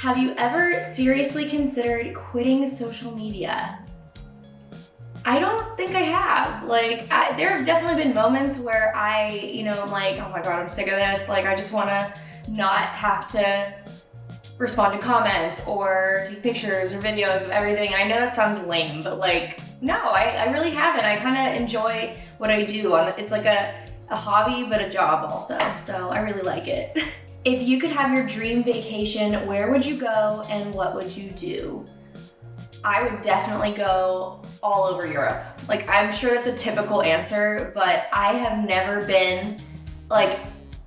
Have you ever seriously considered quitting social media? I don't think I have. Like, there have definitely been moments where I'm like, oh my God, I'm sick of this. Like, I just wanna not have to respond to comments or take pictures or videos of everything. And I know that sounds lame, but like, no, I really haven't. I kind of enjoy what I do. It's like a hobby, but a job also. So I really like it. If you could have your dream vacation, where would you go and what would you do? I would definitely go all over Europe. Like, I'm sure that's a typical answer, but I have never been, like,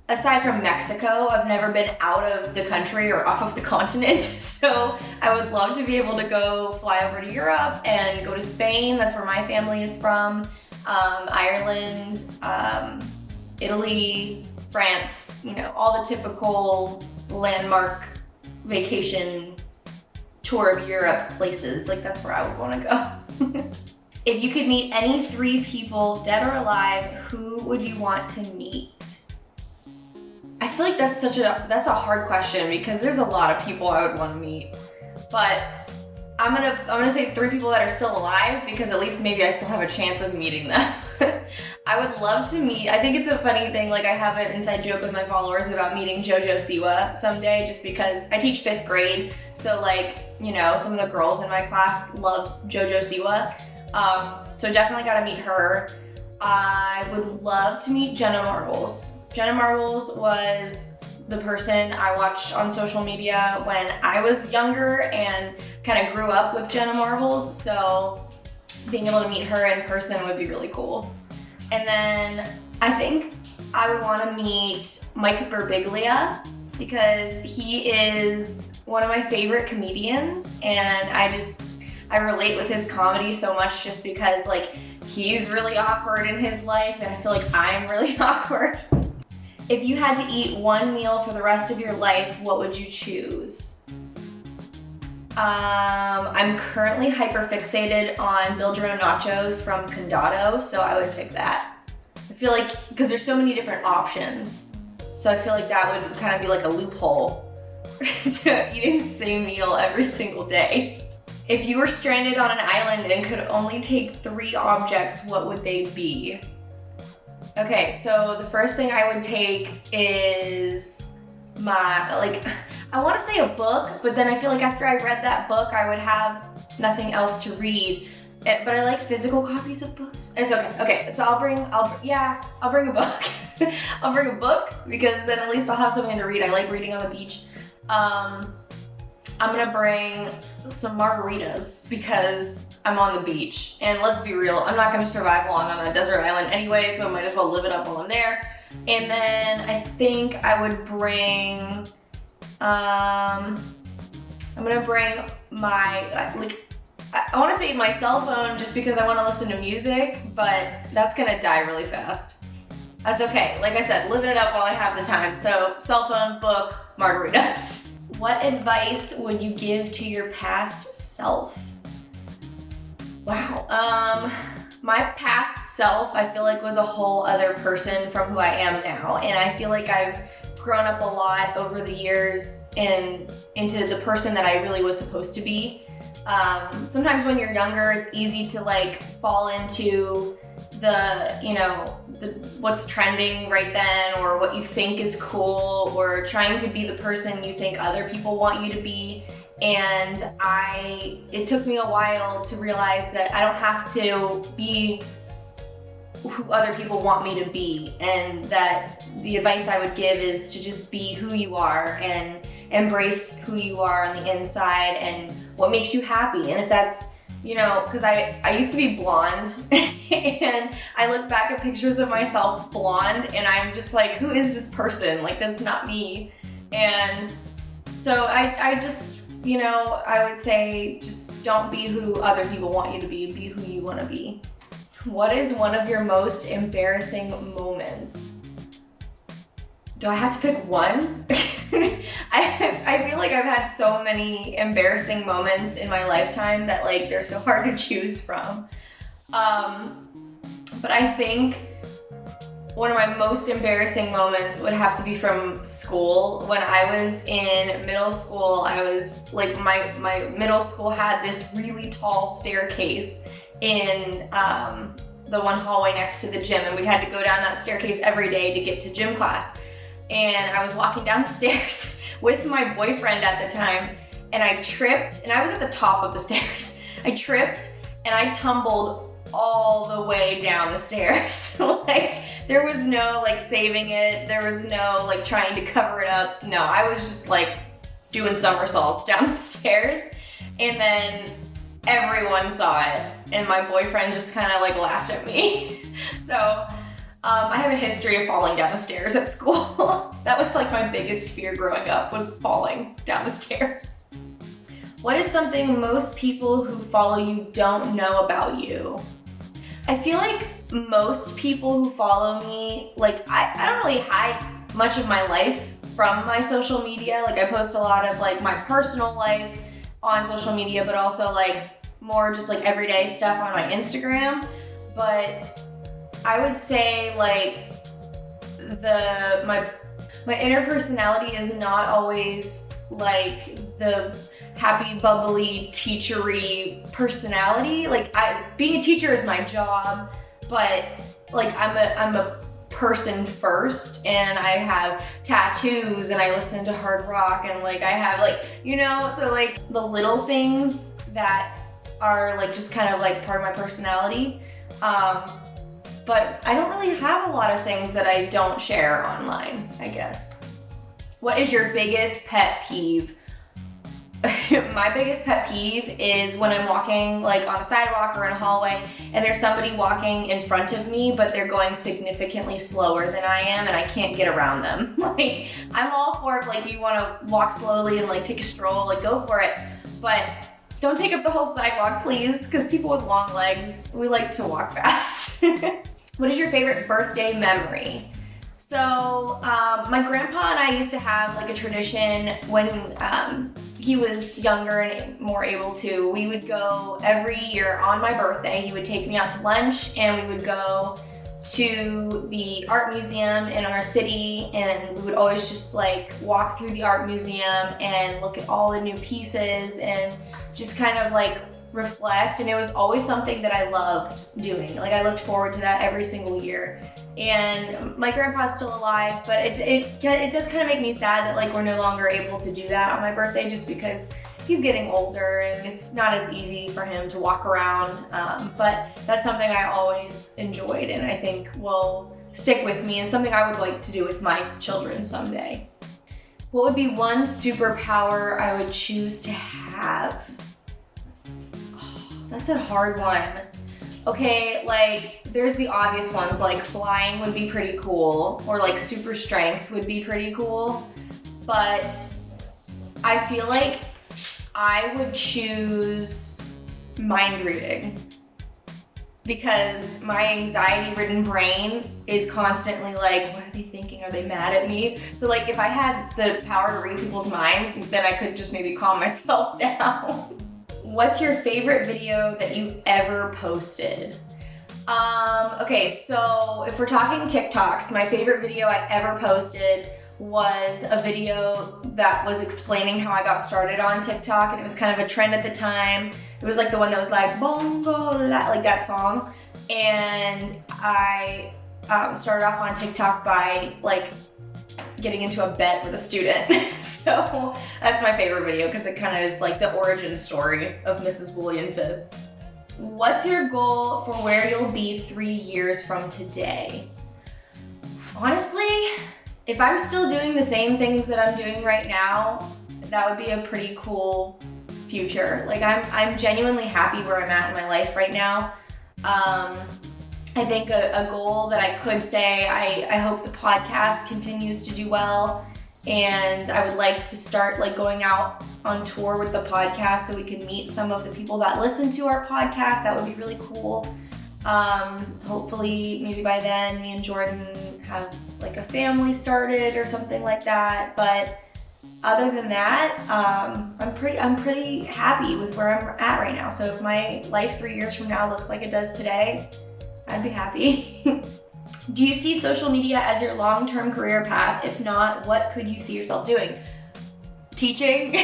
aside from Mexico, I've never been out of the country or off of the continent. So I would love to be able to go fly over to Europe and go to Spain. That's where my family is from. Ireland, Italy, France, all the typical landmark vacation tour of Europe places. Like, that's where I would want to go. If you could meet any 3 people, dead or alive, who would you want to meet? I feel like that's a hard question because there's a lot of people I would want to meet. But I'm gonna say 3 people that are still alive because at least maybe I still have a chance of meeting them. I would love to meet, I think it's a funny thing, like I have an inside joke with my followers about meeting JoJo Siwa someday just because I teach 5th grade. So like, some of the girls in my class love JoJo Siwa. So definitely gotta meet her. I would love to meet Jenna Marbles. Jenna Marbles was the person I watched on social media when I was younger and kind of grew up with Jenna Marbles, so being able to meet her in person would be really cool. And then I think I would want to meet Mike Birbiglia because he is one of my favorite comedians and I relate with his comedy so much just because like he's really awkward in his life and I feel like I'm really awkward. If you had to eat one meal for the rest of your life, what would you choose? I'm currently hyperfixated on Build Your Own Nachos from Condado, so I would pick that. I feel like, because there's so many different options, so I feel like that would kind of be like a loophole to eating the same meal every single day. If you were stranded on an island and could only take 3 objects, what would they be? Okay, so the first thing I would take is I want to say a book, but then I feel like after I read that book, I would have nothing else to read. But I like physical copies of books. It's okay. Okay, so I'll bring a book. I'll bring a book because then at least I'll have something to read. I like reading on the beach. I'm gonna bring some margaritas because I'm on the beach. And let's be real, I'm not gonna survive long on a desert island anyway, so I might as well live it up while I'm there. And then I think I would bring, I'm gonna bring my, I wanna say my cell phone just because I wanna listen to music, but that's gonna die really fast. That's okay, like I said, living it up while I have the time. So cell phone, book, margaritas. What advice would you give to your past self? Wow, my past self, I feel like was a whole other person from who I am now. And I feel like I've grown up a lot over the years and into the person that I really was supposed to be. Sometimes when you're younger, it's easy to like fall into what's trending right then or what you think is cool or trying to be the person you think other people want you to be. And it took me a while to realize that I don't have to be who other people want me to be, and that the advice I would give is to just be who you are and embrace who you are on the inside and what makes you happy. And if that's, because I used to be blonde and I look back at pictures of myself blonde and I'm just like, who is this person? Like, that's not me. And so I just, I would say just don't be who other people want you to be who you want to be. What is one of your most embarrassing moments? Do I have to pick one? I feel like I've had so many embarrassing moments in my lifetime that like they're so hard to choose from. But I think one of my most embarrassing moments would have to be from school. When I was in middle school, I was like, my middle school had this really tall staircase in the one hallway next to the gym, and we had to go down that staircase every day to get to gym class. And I was walking down the stairs with my boyfriend at the time, and I tripped, and I was at the top of the stairs. I tripped and I tumbled all the way down the stairs. Like, there was no like saving it. There was no like trying to cover it up. No, I was just like doing somersaults down the stairs. And then everyone saw it. And my boyfriend just kind of like laughed at me. So I have a history of falling down the stairs at school. That was like my biggest fear growing up, was falling down the stairs. What is something most people who follow you don't know about you? I feel like most people who follow me, like I don't really hide much of my life from my social media. Like I post a lot of like my personal life on social media, but also like more just like everyday stuff on my Instagram. But I would say like my inner personality is not always like the happy, bubbly, teachery personality. Like being a teacher is my job, but like I'm a person first, and I have tattoos and I listen to hard rock, and like I have like, you know, so like the little things that are like just kind of like part of my personality. But I don't really have a lot of things that I don't share online, I guess. What is your biggest pet peeve? My biggest pet peeve is when I'm walking like on a sidewalk or in a hallway and there's somebody walking in front of me, but they're going significantly slower than I am and I can't get around them. Like, I'm all for it, like, you want to walk slowly and like take a stroll, like go for it, but don't take up the whole sidewalk, please, because people with long legs, we like to walk fast. What is your favorite birthday memory? So my grandpa and I used to have like a tradition when he was younger and more able to. We would go every year on my birthday. He would take me out to lunch and we would go to the art museum in our city, and we would always just like walk through the art museum and look at all the new pieces and just kind of like reflect. And it was always something that I loved doing. Like, I looked forward to that every single year. And my grandpa's still alive, but it does kind of make me sad that like we're no longer able to do that on my birthday, just because he's getting older and it's not as easy for him to walk around. But that's something I always enjoyed and I think will stick with me, and something I would like to do with my children someday. What would be one superpower I would choose to have? That's a hard one. Okay, like there's the obvious ones, like flying would be pretty cool, or like super strength would be pretty cool. But I feel like I would choose mind reading, because my anxiety-ridden brain is constantly like, what are they thinking? Are they mad at me? So like if I had the power to read people's minds, then I could just maybe calm myself down. What's your favorite video that you ever posted? Okay, so if we're talking TikToks, my favorite video I ever posted was a video that was explaining how I got started on TikTok, and it was kind of a trend at the time. It was like the one that was like bongo la, like that song. And I started off on TikTok by like getting into a bet with a student. So that's my favorite video, because it kind of is like the origin story of Mrs. Woolley and Fib. What's your goal for where you'll be 3 years from today? Honestly, if I'm still doing the same things that I'm doing right now, that would be a pretty cool future. Like I'm genuinely happy where I'm at in my life right now. I think a goal that I could say, I hope the podcast continues to do well, and I would like to start like going out on tour with the podcast so we can meet some of the people that listen to our podcast. That would be really cool. Hopefully maybe by then me and Jordan have like a family started or something like that. But other than that, I'm pretty happy with where I'm at right now. So if my life 3 years from now looks like it does today, I'd be happy. Do you see social media as your long-term career path? If not, what could you see yourself doing? Teaching.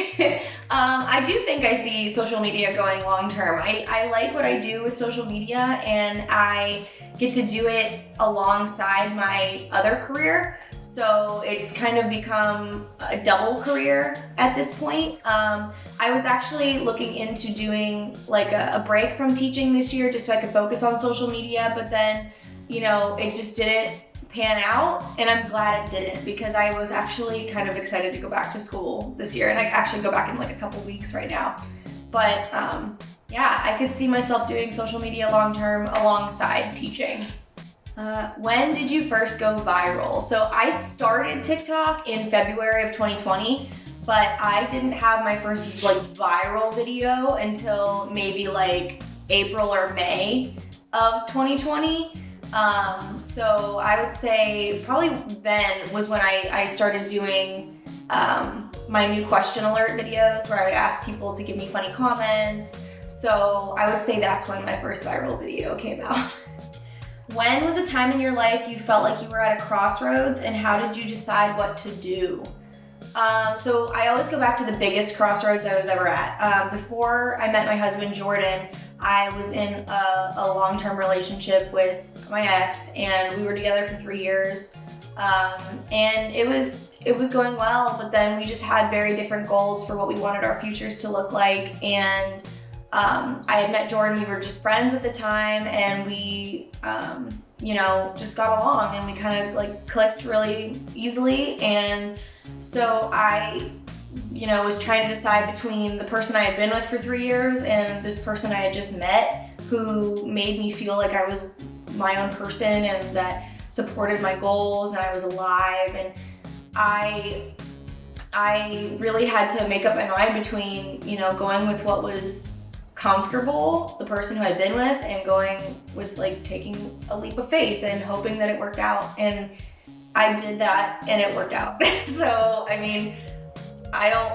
I do think I see social media going long-term. I like what I do with social media, and I get to do it alongside my other career. So it's kind of become a double career at this point. I was actually looking into doing like a break from teaching this year just so I could focus on social media, but then, you know, it just didn't pan out, and I'm glad it didn't, because I was actually kind of excited to go back to school this year, and I actually go back in like a couple weeks right now. But yeah, I could see myself doing social media long term alongside teaching. When did you first go viral? So I started TikTok in February of 2020, but I didn't have my first like viral video until maybe like April or May of 2020. So I would say probably then was when I started doing my new question alert videos, where I would ask people to give me funny comments. So I would say that's when my first viral video came out. When was a time in your life you felt like you were at a crossroads, and how did you decide what to do? So I always go back to the biggest crossroads I was ever at. Before I met my husband, Jordan, I was in a long-term relationship with my ex, and we were together for 3 years. And it was going well, but then we just had very different goals for what we wanted our futures to look like. And I had met Jordan, we were just friends at the time, and we, you know, just got along, and we kind of like clicked really easily. And so I, you know, was trying to decide between the person I had been with for 3 years and this person I had just met, who made me feel like I was my own person and that supported my goals and I was alive. And I really had to make up my mind between, you know, going with what was comfortable, the person who I'd been with, and going with like taking a leap of faith and hoping that it worked out. And I did that, and it worked out. So, I mean, I don't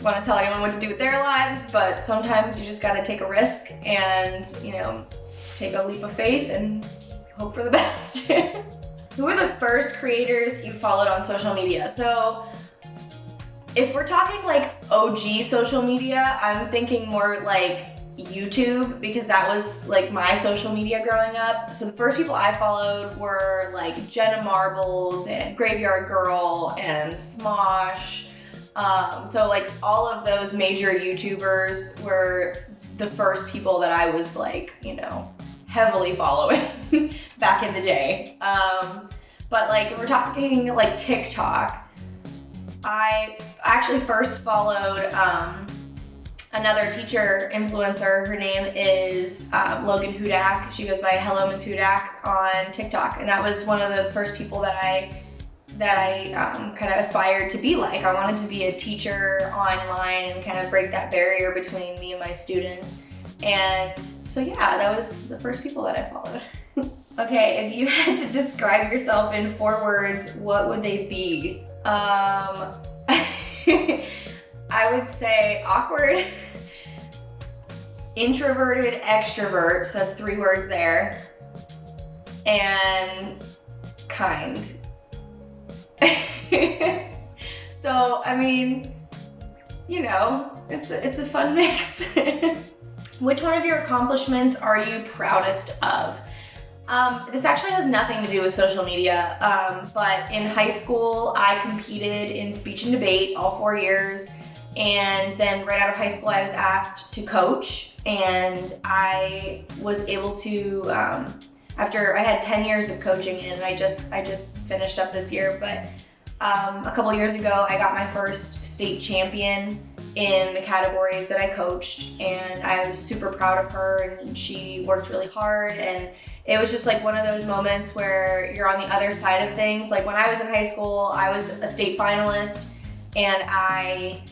want to tell anyone what to do with their lives, but sometimes you just got to take a risk and, you know, take a leap of faith and hope for the best. Who are the first creators you followed on social media? So if we're talking like OG social media, I'm thinking more like YouTube, because that was like my social media growing up. So the first people I followed were like Jenna Marbles and Graveyard Girl and Smosh. So like all of those major YouTubers were the first people that I was like, you know, heavily following back in the day. But like if we're talking like TikTok, I actually first followed another teacher influencer. Her name is Logan Hudak. She goes by Hello Miss Hudak on TikTok, and that was one of the first people that I kind of aspired to be like. I wanted to be a teacher online and kind of break that barrier between me and my students. And so yeah, that was the first people that I followed. Okay, if you had to describe yourself in 4 words, what would they be? I would say awkward, introverted, extrovert, so that's 3 words there, and kind. So, I mean, you know, it's a fun mix. Which one of your accomplishments are you proudest of? This actually has nothing to do with social media, but in high school, I competed in speech and debate all 4 years, and then right out of high school, I was asked to coach, and I was able to, after I had 10 years of coaching, and I just finished up this year, but a couple years ago, I got my first state champion in the categories that I coached, and I was super proud of her, and she worked really hard, and it was just like one of those moments where you're on the other side of things. Like when I was in high school, I was a state finalist, and I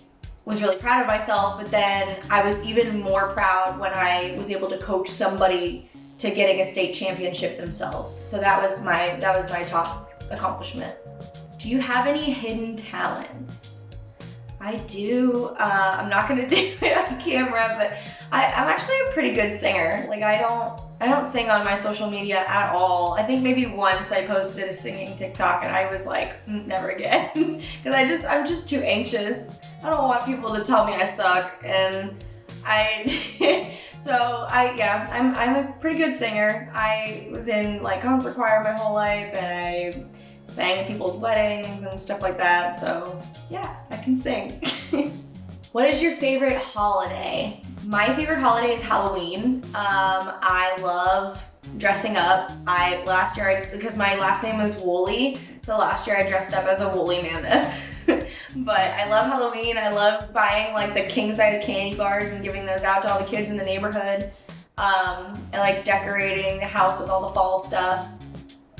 was really proud of myself, but then I was even more proud when I was able to coach somebody to getting a state championship themselves. So that was my top accomplishment. Do you have any hidden talents? I do. I'm not gonna do it on camera, but I'm actually a pretty good singer. Like I don't I don't sing on my social media at all. I think maybe once I posted a singing TikTok and I was like, never again. Because I'm just too anxious. I don't want people to tell me I suck, and I'm a pretty good singer. I was in like concert choir my whole life, and I sang at people's weddings and stuff like that. So yeah, I can sing. What is your favorite holiday? My favorite holiday is Halloween. I love dressing up. Because my last name is Woolley, so last year I dressed up as a woolly mammoth. But I love Halloween. I love buying like the king-size candy bars and giving those out to all the kids in the neighborhood. I like decorating the house with all the fall stuff.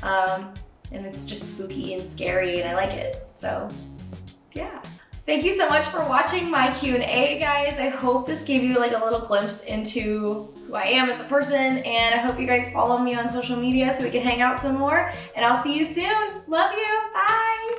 And it's just spooky and scary, and I like it. So yeah. Thank you so much for watching my Q&A, guys. I hope this gave you like a little glimpse into who I am as a person, and I hope you guys follow me on social media so we can hang out some more. And I'll see you soon. Love you. Bye.